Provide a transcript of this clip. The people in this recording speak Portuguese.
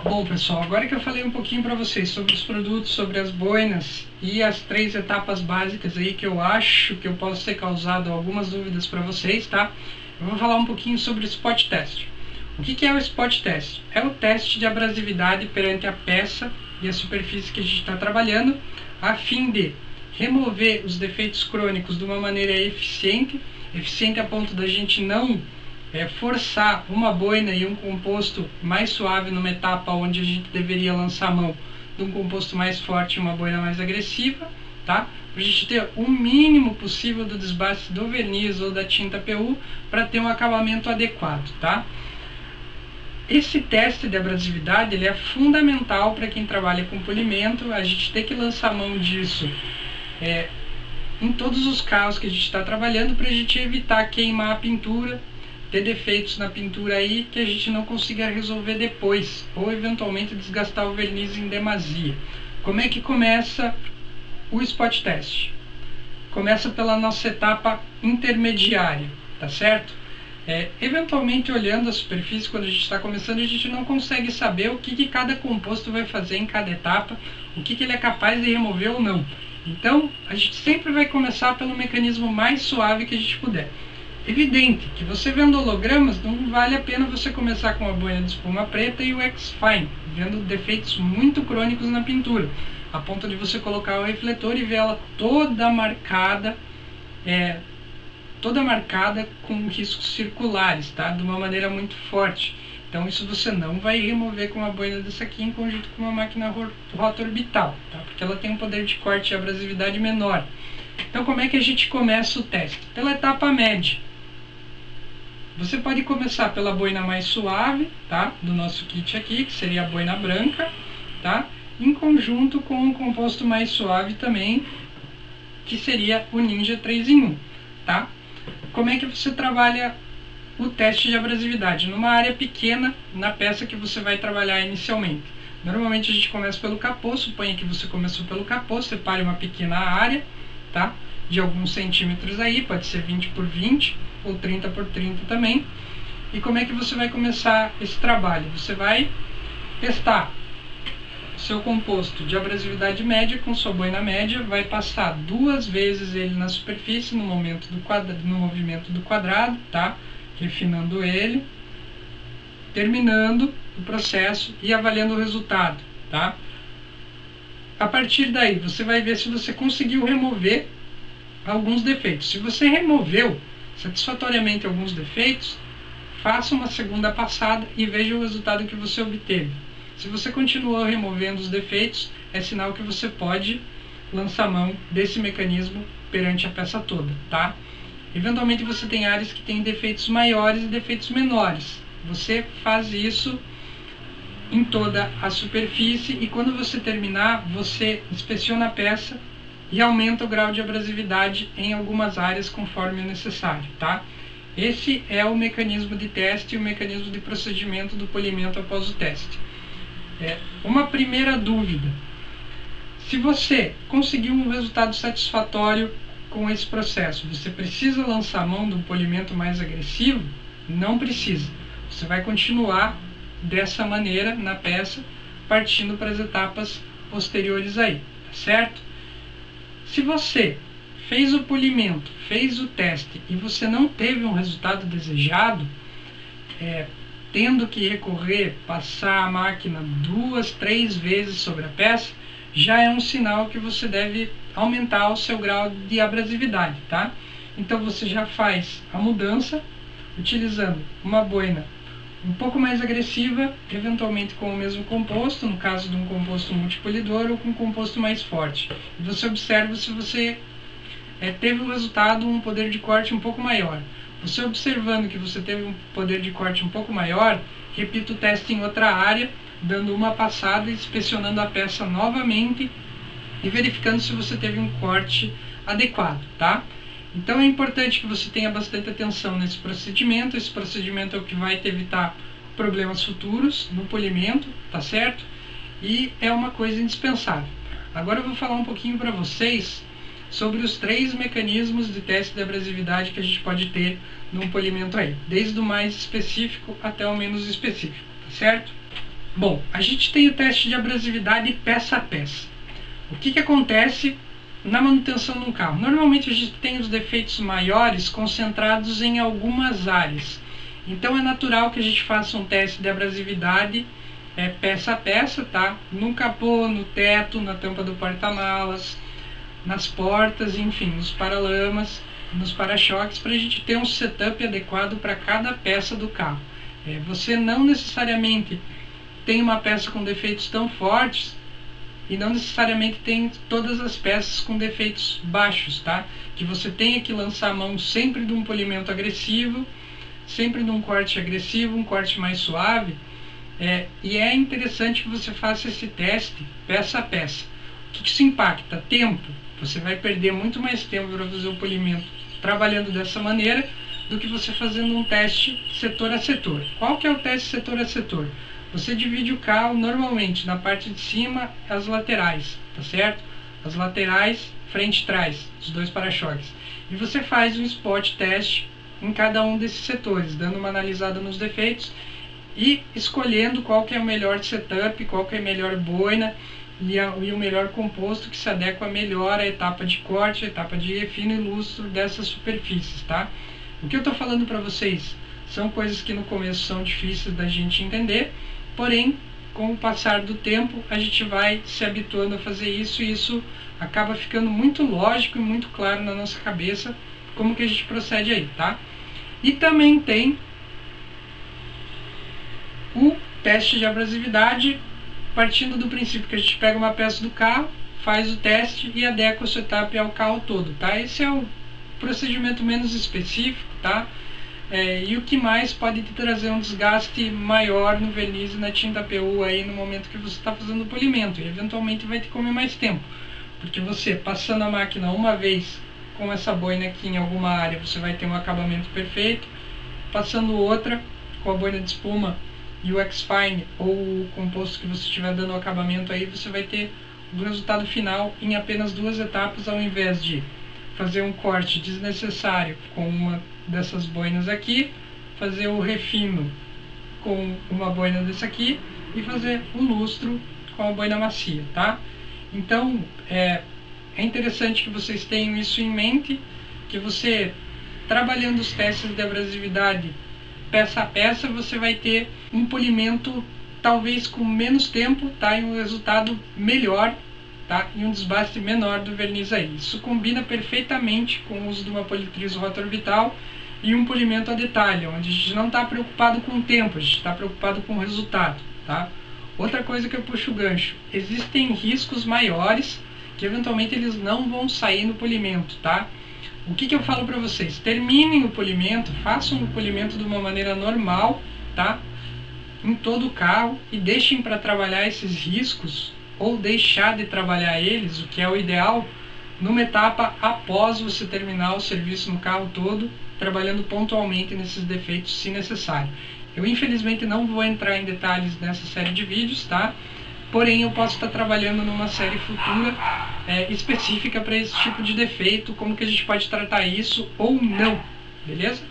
Bom, pessoal, agora que eu falei um pouquinho para vocês sobre os produtos, sobre as boinas e as 3 etapas básicas aí que eu acho que eu posso ter causado algumas dúvidas para vocês, tá? Eu vou falar um pouquinho sobre o spot test. O que é o spot test? É o teste de abrasividade perante a peça e a superfície que a gente está trabalhando, a fim de remover os defeitos crônicos de uma maneira eficiente a ponto da gente não forçar uma boina e um composto mais suave numa etapa onde a gente deveria lançar a mão de um composto mais forte e uma boina mais agressiva, tá? Para a gente ter o mínimo possível do desbaste do verniz ou da tinta PU para ter um acabamento adequado, tá? Esse teste de abrasividade ele é fundamental para quem trabalha com polimento. A gente tem que lançar a mão disso em todos os casos que a gente está trabalhando, para a gente evitar queimar a pintura, ter defeitos na pintura aí que a gente não consiga resolver depois, ou eventualmente desgastar o verniz em demasia. Como é que começa o spot test? Começa pela nossa etapa intermediária, tá certo? Eventualmente, olhando a superfície, quando a gente está começando, a gente não consegue saber o que cada composto vai fazer em cada etapa, o que ele é capaz de remover ou não. Então, a gente sempre vai começar pelo mecanismo mais suave que a gente puder. Evidente que você vendo hologramas, não vale a pena você começar com a boina de espuma preta e o X-Fine, vendo defeitos muito crônicos na pintura, a ponto de você colocar o refletor e ver ela toda marcada com riscos circulares, tá? De uma maneira muito forte. Então isso você não vai remover com uma boina dessa aqui em conjunto com uma máquina rota orbital, tá? Porque ela tem um poder de corte e abrasividade menor. Então como é que a gente começa o teste? Pela etapa média. Você pode começar pela boina mais suave, tá? Do nosso kit aqui, que seria a boina branca, tá? Em conjunto com um composto mais suave também, que seria o Ninja 3 em 1, tá? Como é que você trabalha o teste de abrasividade? Numa área pequena, na peça que você vai trabalhar inicialmente. Normalmente a gente começa pelo capô, suponha que você começou pelo capô, separe uma pequena área, tá? De alguns centímetros aí, pode ser 20 por 20 ou 30 por 30 também. E como é que você vai começar esse trabalho? Você vai testar o seu composto de abrasividade média com sua boina média, vai passar 2 vezes ele na superfície no movimento do quadrado, tá? Refinando ele, terminando o processo e avaliando o resultado, tá? A partir daí, você vai ver se você conseguiu remover alguns defeitos. Se você removeu satisfatoriamente alguns defeitos, faça uma segunda passada e veja o resultado que você obteve. Se você continuou removendo os defeitos, é sinal que você pode lançar mão desse mecanismo perante a peça toda, tá? Eventualmente você tem áreas que têm defeitos maiores e defeitos menores. Você faz isso em toda a superfície e quando você terminar, você inspeciona a peça e aumenta o grau de abrasividade em algumas áreas conforme o necessário, tá? Esse é o mecanismo de teste e o mecanismo de procedimento do polimento após o teste. Uma primeira dúvida: se você conseguiu um resultado satisfatório com esse processo, você precisa lançar a mão de um polimento mais agressivo? Não precisa. Você vai continuar dessa maneira na peça, partindo para as etapas posteriores aí, tá certo? Se você fez o polimento, fez o teste e você não teve um resultado desejado, tendo que recorrer, passar a máquina 2, 3 vezes sobre a peça, já é um sinal que você deve aumentar o seu grau de abrasividade, tá? Então você já faz a mudança utilizando uma boina um pouco mais agressiva, eventualmente com o mesmo composto, no caso de um composto multipolidor, ou com um composto mais forte. E você observa se você teve um resultado, um poder de corte um pouco maior. Você observando que você teve um poder de corte um pouco maior, repita o teste em outra área, dando uma passada e inspecionando a peça novamente e verificando se você teve um corte adequado, tá? Então é importante que você tenha bastante atenção nesse procedimento. Esse procedimento é o que vai te evitar problemas futuros no polimento, tá certo? E é uma coisa indispensável. Agora eu vou falar um pouquinho para vocês sobre os 3 mecanismos de teste de abrasividade que a gente pode ter num polimento aí, desde o mais específico até o menos específico, tá certo? Bom, a gente tem o teste de abrasividade peça a peça. O que acontece na manutenção de um carro? Normalmente a gente tem os defeitos maiores concentrados em algumas áreas. Então é natural que a gente faça um teste de abrasividade peça a peça, tá? No capô, no teto, na tampa do porta-malas, nas portas, enfim, nos paralamas, nos para-choques, para a gente ter um setup adequado para cada peça do carro. Você não necessariamente tem uma peça com defeitos tão fortes e não necessariamente tem todas as peças com defeitos baixos, tá? Que você tenha que lançar a mão sempre de um polimento agressivo, sempre de um corte agressivo, um corte mais suave. E é interessante que você faça esse teste peça a peça. O que isso impacta? Tempo. Você vai perder muito mais tempo para fazer o polimento trabalhando dessa maneira do que você fazendo um teste setor a setor. Qual que é o teste setor a setor? Você divide o carro normalmente na parte de cima, as laterais, tá certo? As laterais, frente e trás, os dois para-choques. E você faz um spot teste em cada um desses setores, dando uma analisada nos defeitos e escolhendo qual que é o melhor setup, qual que é a melhor boina e o melhor composto que se adequa melhor à etapa de corte, à etapa de refino e lustro dessas superfícies, tá? O que eu estou falando para vocês são coisas que no começo são difíceis da gente entender, porém, com o passar do tempo, a gente vai se habituando a fazer isso e isso acaba ficando muito lógico e muito claro na nossa cabeça como que a gente procede aí, tá? E também tem o teste de abrasividade, partindo do princípio que a gente pega uma peça do carro, faz o teste e adequa o setup ao carro todo, tá? Esse é o procedimento menos específico, tá? E o que mais pode te trazer um desgaste maior no verniz e na tinta PU aí no momento que você está fazendo o polimento, e eventualmente vai te comer mais tempo, porque você passando a máquina uma vez com essa boina aqui em alguma área, você vai ter um acabamento perfeito, passando outra com a boina de espuma e o X-Fine ou o composto que você estiver dando o acabamento aí, você vai ter o resultado final em apenas 2 etapas, ao invés de fazer um corte desnecessário com uma dessas boinas aqui, fazer o refino com uma boina dessa aqui e fazer um lustro com a boina macia, tá? Então é interessante que vocês tenham isso em mente, que você trabalhando os testes de abrasividade peça a peça, você vai ter um polimento talvez com menos tempo, tá? E um resultado melhor, tá? E um desbaste menor do verniz aí. Isso combina perfeitamente com o uso de uma politriz rota orbital e um polimento a detalhe, onde a gente não está preocupado com o tempo, a gente está preocupado com o resultado, tá? Outra coisa que eu puxo o gancho, existem riscos maiores que eventualmente eles não vão sair no polimento, tá? O que eu falo para vocês? Terminem o polimento, façam o polimento de uma maneira normal, tá? Em todo o carro, e deixem para trabalhar esses riscos ou deixar de trabalhar eles, o que é o ideal, numa etapa após você terminar o serviço no carro todo, trabalhando pontualmente nesses defeitos se necessário. Eu infelizmente não vou entrar em detalhes nessa série de vídeos, tá? Porém eu posso estar trabalhando numa série futura específica para esse tipo de defeito, como que a gente pode tratar isso ou não, beleza?